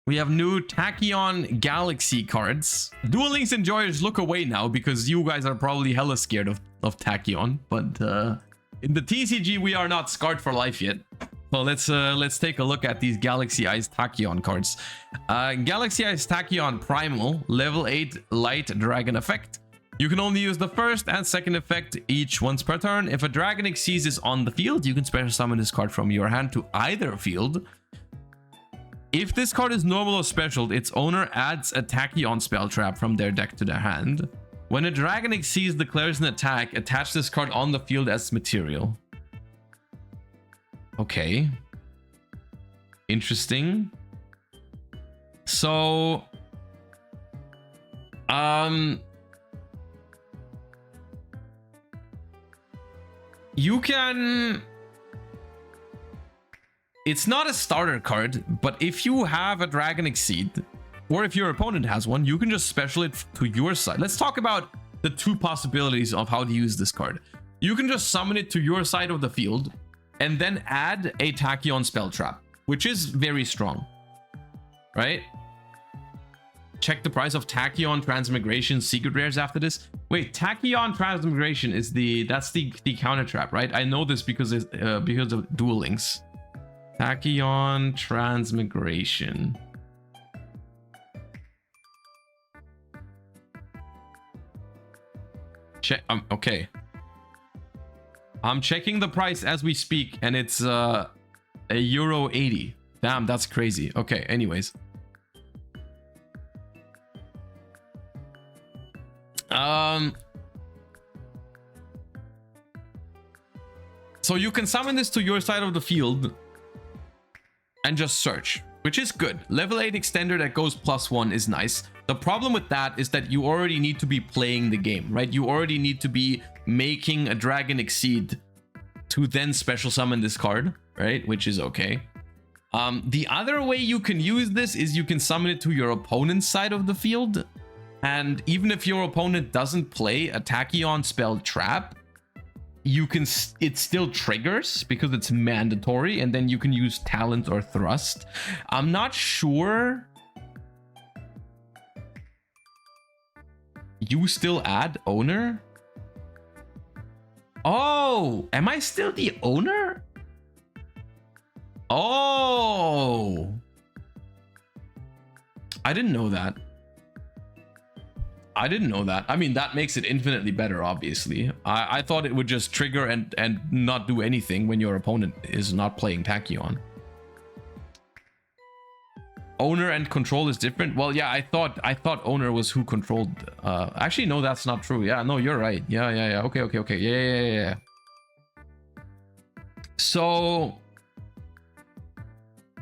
We have new Tachyon Galaxy cards. Duel Links enjoyers, look away now because you guys are probably hella scared of Tachyon. But in the TCG, we are not scarred for life yet. So let's take a look at these Galaxy Eyes Tachyon cards. Galaxy Eyes Tachyon Primal, level 8 Light Dragon effect. You can only use the first and second effect each once per turn. If a dragon exceeds is on the field, you can special summon this card from your hand to either field. If this card is normal or special, its owner adds a Tachyon spell trap from their deck to their hand. When a dragon exceeds declares an attack, attach this card on the field as material. Okay. Interesting. So, you can... It's not a starter card, but if you have a Dragon Exceed, or if your opponent has one, you can just special it to your side. Let's talk about the two possibilities of how to use this card. You can just summon it to your side of the field, and then add a Tachyon spell trap, which is very strong, right? Check the price of Tachyon Transmigration secret rares after this. Wait, Tachyon Transmigration is that's the counter trap, right? I know this because of Duel Links. Tachyon Transmigration. Check. Okay. I'm checking the price as we speak, and it's €80. Damn, that's crazy. Okay. Anyways. So you can summon this to your side of the field and just search, which is good. Level 8 extender that goes +1 is nice. The problem with that is that you already need to be playing the game, right? You already need to be making a Dragon Exceed to then special summon this card, right? Which is okay. The other way you can use this is you can summon it to your opponent's side of the field. And even if your opponent doesn't play a Tachyon spell trap, it still triggers because it's mandatory, and then you can use talent or thrust. I'm not sure. You still add owner? Oh, am I still the owner? Oh, I didn't know that. I didn't know that. I mean, that makes it infinitely better, obviously. I thought it would just trigger and not do anything when your opponent is not playing Tachyon. Owner and control is different. Well, yeah, I thought owner was who controlled. Actually, no, that's not true. Yeah, no, you're right. Yeah. Okay. Yeah. So,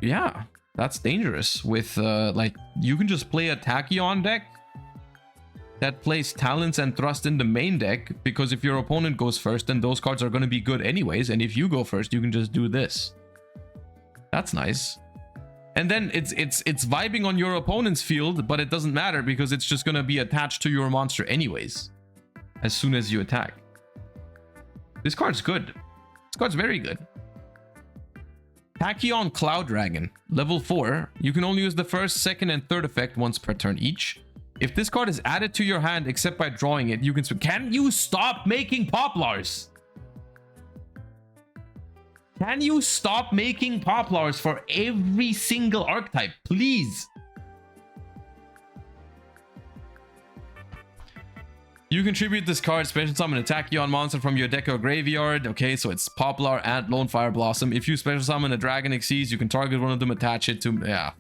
yeah, that's dangerous. With like, you can just play a Tachyon deck that plays talents and thrust in the main deck, because if your opponent goes first, then those cards are going to be good anyways, and if you go first, you can just do this. That's nice. And then it's vibing on your opponent's field, but it doesn't matter because it's just going to be attached to your monster anyways as soon as you attack. This card's good. This card's very good. Tachyon Cloud Dragon, level 4. You can only use the first, second, and third effect once per turn each. If this card is added to your hand except by drawing it, you can... Can you stop making Poplars? Can you stop making Poplars for every single archetype, please? You contribute this card, special summon a Tachyon monster from your deck or graveyard. Okay, so it's Poplar and Lone Fire Blossom. If you special summon a Dragon Exceeds, you can target one of them, attach it to... Yeah.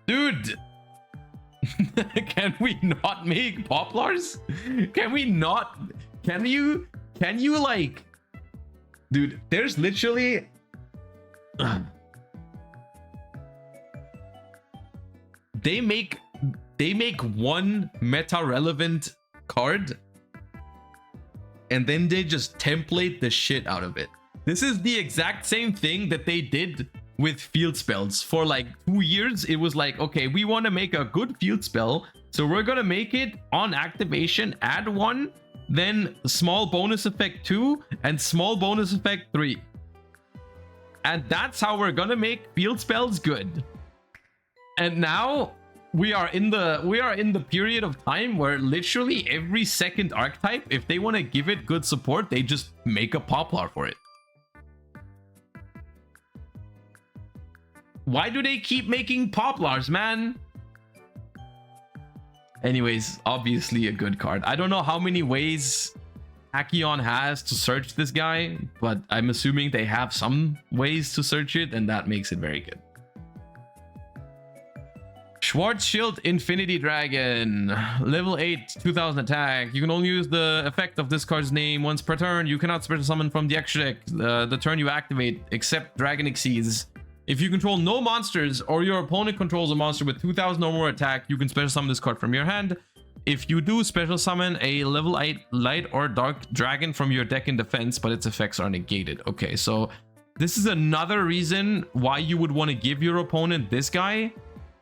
Dude! Can we not make Poplars? Can we not? Can you like... Dude, there's literally... They make one meta relevant card and then they just template the shit out of it. This is the exact same thing that they did with field spells. For like 2 years, it was like, okay, we want to make a good field spell, so we're gonna make it on activation, add 1, then small bonus effect 2 and small bonus effect 3, and that's how we're gonna make field spells good. And now we are in the period of time where literally every second archetype, if they want to give it good support, they just make a Poplar for it. Why do they keep making Poplars, man? Anyways, obviously a good card. I don't know how many ways Tachyon has to search this guy, but I'm assuming they have some ways to search it, and that makes it very good. Schwarzschild Infinity Dragon, level 8, 2000 attack. You can only use the effect of this card's name once per turn. You cannot special summon from the extra deck the turn you activate, except Dragon Exceeds. If you control no monsters or your opponent controls a monster with 2000 or more attack, you can special summon this card from your hand. If you do, special summon a level 8 light or dark dragon from your deck in defense, but its effects are negated. Okay, so this is another reason why you would want to give your opponent this guy.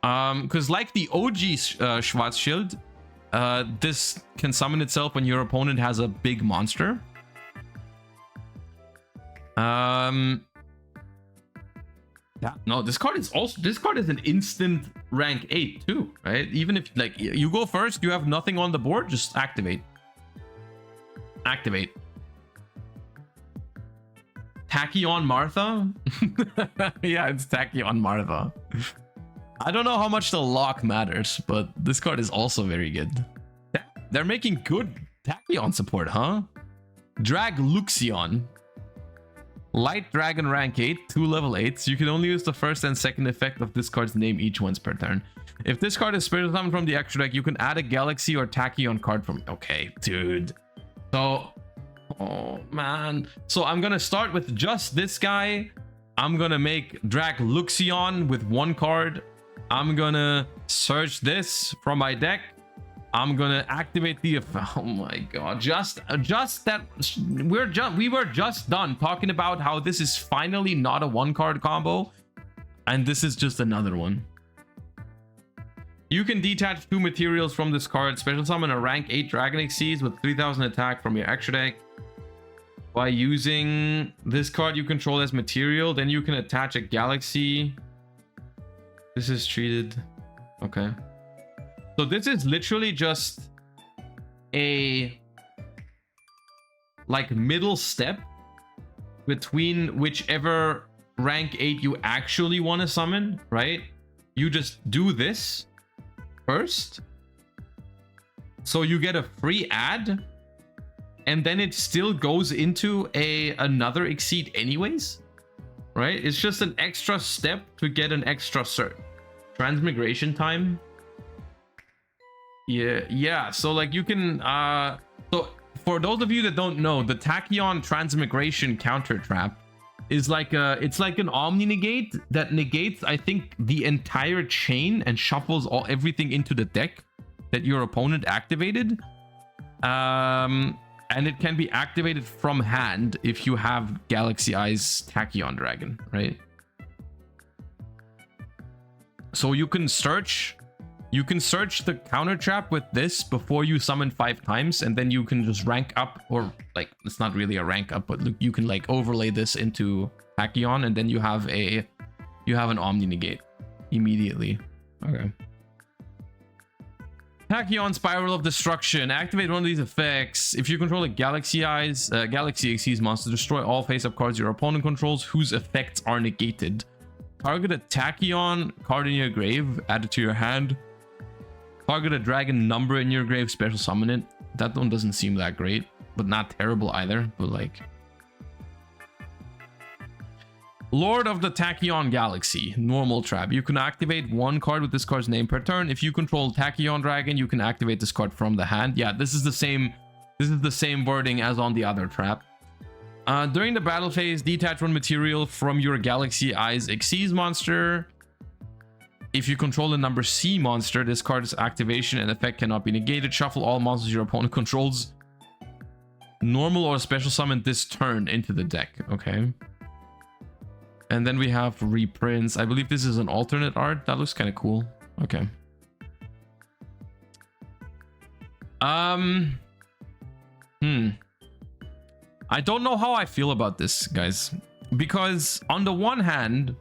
Because like the OG Schwarzschild, this can summon itself when your opponent has a big monster. Yeah, no, this card is an instant rank 8 too, right? Even if like you go first, you have nothing on the board, just activate. Activate. Tachyon Martha? Yeah, it's Tachyon Martha. I don't know how much the lock matters, but this card is also very good. They're making good Tachyon support, huh? Drag Luxion. Light Dragon rank 8, 2 level 8s. You can only use the first and second effect of this card's name each once per turn. If this card is special summoned from the extra deck, you can add a Galaxy or Tachyon card from... Okay, dude. So... Oh, man. So I'm gonna start with just this guy. I'm gonna make Drag Luxion with 1 card. I'm gonna search this from my deck. I'm gonna activate the... Oh my god, just that we were just done talking about how this is finally not a 1-card combo, and this is just another one. You can detach 2 materials from this card. Special summon a rank 8 Dragon Exceeds with 3000 attack from your extra deck. By using this card you control as material, then you can attach a Galaxy. This is treated... Okay. So this is literally just a like middle step between whichever rank 8 you actually want to summon, right? You just do this first. So you get a free add, and then it still goes into another Exceed anyways, right? It's just an extra step to get an extra cert. Transmigration time. Yeah, so like you can so for those of you that don't know, the Tachyon Transmigration counter trap is like it's like an Omni negate that negates, I think, the entire chain and shuffles everything into the deck that your opponent activated. And it can be activated from hand if you have Galaxy Eyes Tachyon Dragon, right? So you can search the counter trap with this before you summon 5 times, and then you can just rank up, or like it's not really a rank up, but you can like overlay this into Tachyon, and then you have an Omni negate immediately. Okay. Tachyon Spiral of Destruction. Activate one of these effects. If you control a Galaxy Eyes, Galaxy Exceeds monster, destroy all face-up cards your opponent controls whose effects are negated. Target a Tachyon card in your grave, add it to your hand. Target a dragon number in your grave, special summon it. That one doesn't seem that great, but not terrible either, but like... Lord of the Tachyon Galaxy, normal trap. You can activate 1 card with this card's name per turn. If you control Tachyon Dragon, you can activate this card from the hand. Yeah, this is the same wording as on the other trap. During the battle phase, detach 1 material from your Galaxy Eyes Exceeds monster. If you control a number C monster, this card's activation and effect cannot be negated. Shuffle all monsters your opponent controls, normal or special summon this turn into the deck. Okay. And then we have reprints. I believe this is an alternate art. That looks kind of cool. Okay. I don't know how I feel about this, guys, because on the one hand,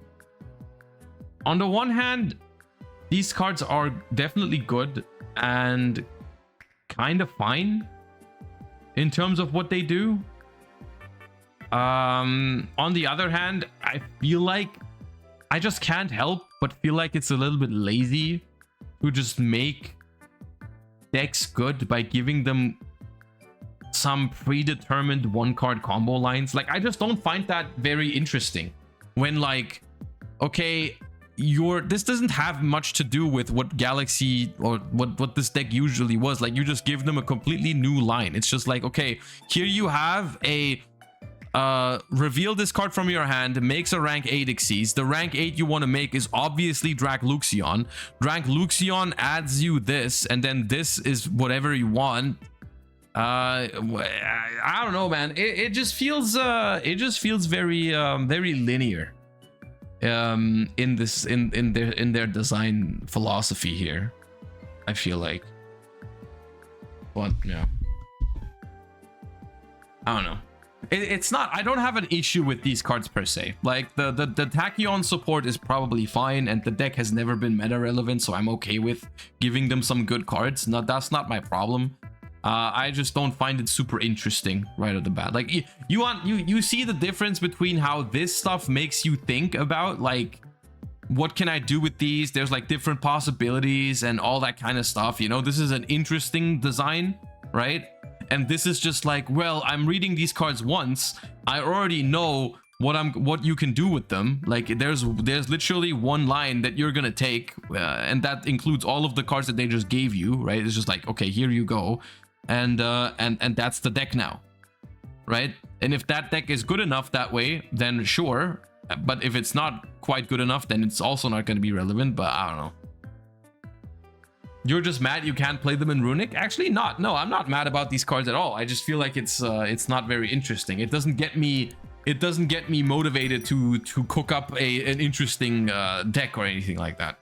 these cards are definitely good and kind of fine in terms of what they do. On the other hand, I feel like I just can't help but feel like it's a little bit lazy to just make decks good by giving them some predetermined one card combo lines. Like, I just don't find that very interesting when, like, okay, this doesn't have much to do with what Galaxy or what this deck usually was. Like, you just give them a completely new line. It's just like, okay, here you have a reveal this card from your hand, makes a rank 8 Xyz. The rank 8 you want to make is obviously Luxion. Luxion adds you this, and then this is whatever you want. I don't know, man. It just feels very very linear in their design philosophy here, I feel like. But yeah, I don't know. It's not, I don't have an issue with these cards per se. Like, the Tachyon support is probably fine, and the deck has never been meta relevant, so I'm okay with giving them some good cards. No, that's not my problem. I just don't find it super interesting right off the bat. Like, you see the difference between how this stuff makes you think about, like, what can I do with these? There's like different possibilities and all that kind of stuff. You know, this is an interesting design, right? And this is just like, well, I'm reading these cards once. I already know what you can do with them. Like, there's literally one line that you're gonna take, and that includes all of the cards that they just gave you, right? It's just like, okay, here you go, and that's the deck now, right? And if that deck is good enough that way, then sure. But if it's not quite good enough, then it's also not going to be relevant. But I don't know. You're just mad you can't play them in Runic? Actually, not. No, I'm not mad about these cards at all. I just feel like it's not very interesting. It doesn't get me motivated to cook up an interesting deck or anything like that.